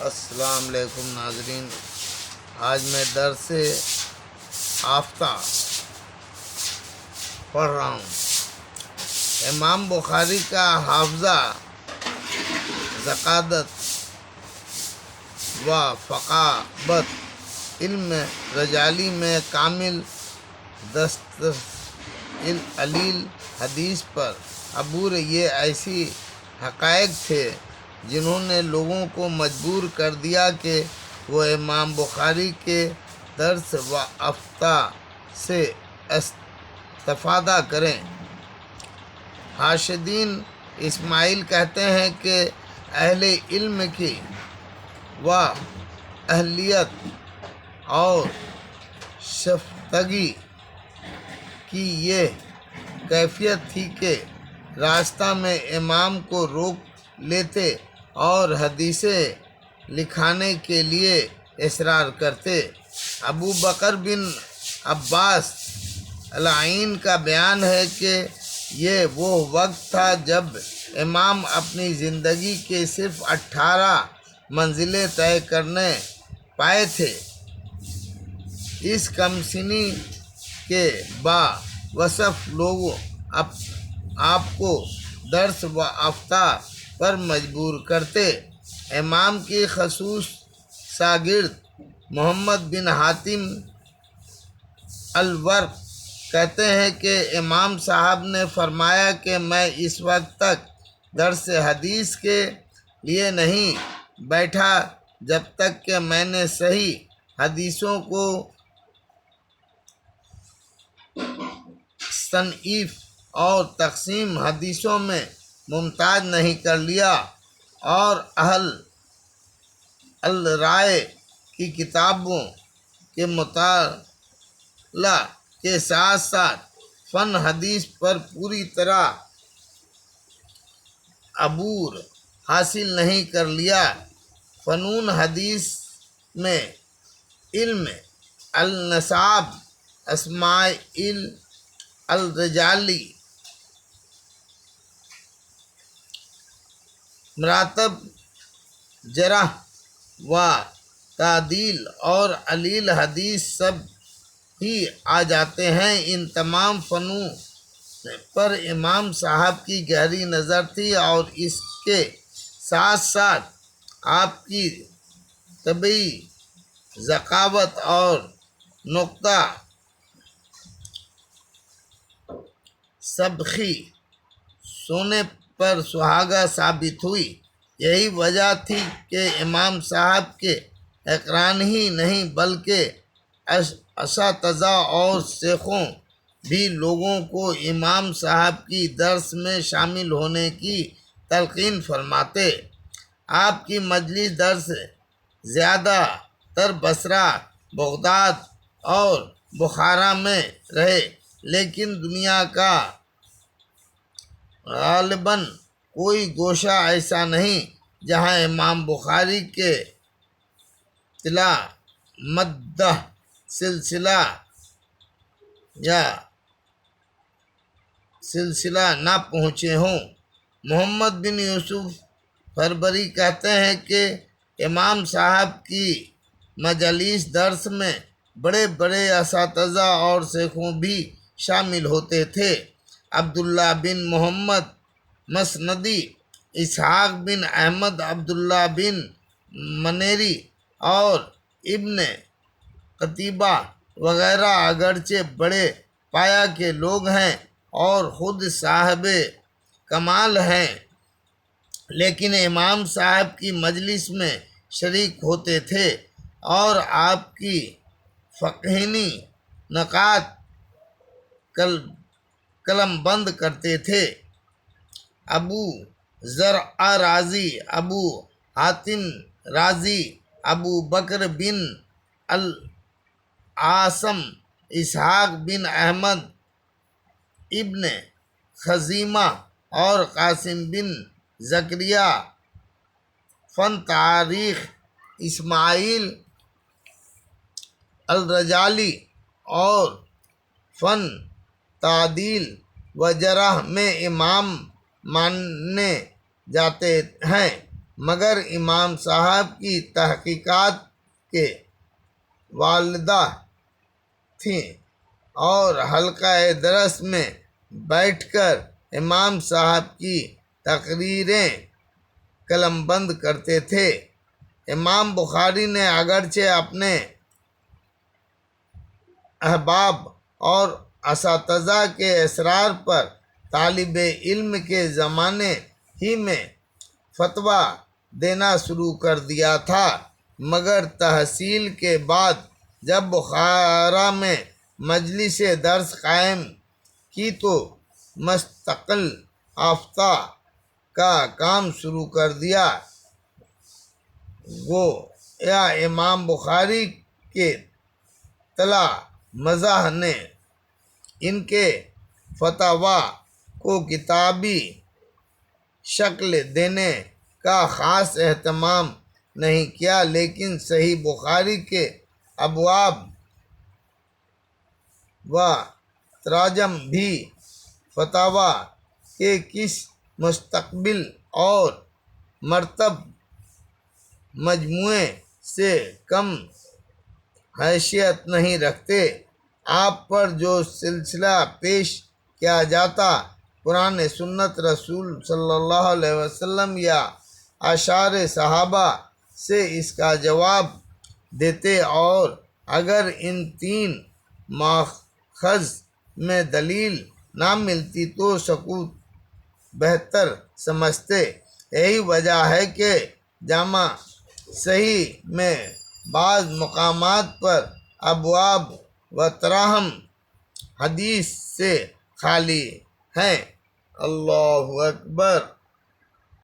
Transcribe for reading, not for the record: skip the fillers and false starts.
السلام علیکم ناظرین، آج میں درس آفتہ پڑھ رہا ہوں۔ امام بخاری کا حافظہ ذکاوت و فقاہت، علم رجالی میں کامل، دستعلیل حدیث پر عبور، یہ ایسی حقائق تھے جنہوں نے لوگوں کو مجبور کر دیا کہ وہ امام بخاری کے درس و افتاء سے استفادہ کریں۔ حاشدین اسماعیل کہتے ہیں کہ اہل علم کی و اہلیت اور شفتگی کی یہ کیفیت تھی کہ راستہ میں امام کو روک لیتے اور حدیثیں لکھانے کے لیے اصرار کرتے۔ ابو بکر بن عباس العین کا بیان ہے کہ یہ وہ وقت تھا جب امام اپنی زندگی کے صرف 18 منزلیں طے کرنے پائے تھے۔ اس کم سنی کے باوصف لوگ آپ کو درس و افتاء پر مجبور کرتے۔ امام کی خصوص شاگرد محمد بن حاتم الورق کہتے ہیں کہ امام صاحب نے فرمایا کہ میں اس وقت تک درس حدیث کے لیے نہیں بیٹھا جب تک کہ میں نے صحیح حدیثوں کو تصنیف اور تقسیم حدیثوں میں ممتاز نہیں کر لیا، اور اہل الرائے کی کتابوں کے مطالعہ کے ساتھ ساتھ فن حدیث پر پوری طرح عبور حاصل نہیں کر لیا۔ فنون حدیث میں علم النساب، اسماء الرجالی، مراتب، جرح و تعدیل اور علیل حدیث سب ہی آ جاتے ہیں۔ ان تمام فنون پر امام صاحب کی گہری نظر تھی، اور اس کے ساتھ ساتھ آپ کی طبعی ذکاوت اور نقطہ سبخی سونے پر سہاگا ثابت ہوئی۔ یہی وجہ تھی کہ امام صاحب کے اقران ہی نہیں بلکہ اساتذہ اور شیخوں بھی لوگوں کو امام صاحب کی درس میں شامل ہونے کی تلقین فرماتے۔ آپ کی مجلس درس زیادہ تر بصرہ، بغداد اور بخارا میں رہے، لیکن دنیا کا غالباً کوئی گوشہ ایسا نہیں جہاں امام بخاری کے طلع مدح سلسلہ نہ پہنچے ہوں۔ محمد بن یوسف فربری کہتے ہیں کہ امام صاحب کی مجالس درس میں بڑے بڑے اساتذہ اور شیخوں بھی شامل ہوتے تھے۔ عبداللہ بن محمد مسندی، اسحاق بن احمد، عبداللہ بن منیری اور ابن قتیبہ وغیرہ اگرچہ بڑے پایہ کے لوگ ہیں اور خود صاحب کمال ہیں، لیکن امام صاحب کی مجلس میں شریک ہوتے تھے اور آپ کی فقہی نکات قلم بند کرتے تھے۔ ابو زرع رازی، ابو حاتم رازی، ابو بکر بن العاصم، اسحاق بن احمد ابن خزیمہ اور قاسم بن زکریا فن تاریخ، اسماعیل الرجالی اور فن تعدیل و جرح میں امام مانے جاتے ہیں۔ مگر امام صاحب کی تحقیقات کے والدہ تھیں اور حلقہ درس میں بیٹھ کر امام صاحب کی تقریریں قلم بند کرتے تھے۔ امام بخاری نے اگرچہ اپنے احباب اور اساتذہ کے اصرار پر طالب علم کے زمانے ہی میں فتویٰ دینا شروع کر دیا تھا، مگر تحصیل کے بعد جب بخارا میں مجلس درس قائم کی تو مستقل افتاء کا کام شروع کر دیا۔ گویا امام بخاری کے طلع مزاح نے ان کے فتاویٰ کو کتابی شکل دینے کا خاص اہتمام نہیں کیا، لیکن صحیح بخاری کے ابواب و تراجم بھی فتاویٰ کے کس مستقبل اور مرتب مجموعے سے کم حیثیت نہیں رکھتے۔ آپ پر جو سلسلہ پیش کیا جاتا، قرآن سنت رسول صلی اللہ علیہ وسلم یا اشعار صحابہ سے اس کا جواب دیتے، اور اگر ان تین ماخذ میں دلیل نہ ملتی تو سکوت بہتر سمجھتے۔ یہی وجہ ہے کہ جامع صحیح میں بعض مقامات پر ابواب و تراجم حدیث سے خالی ہیں۔ اللہ اکبر۔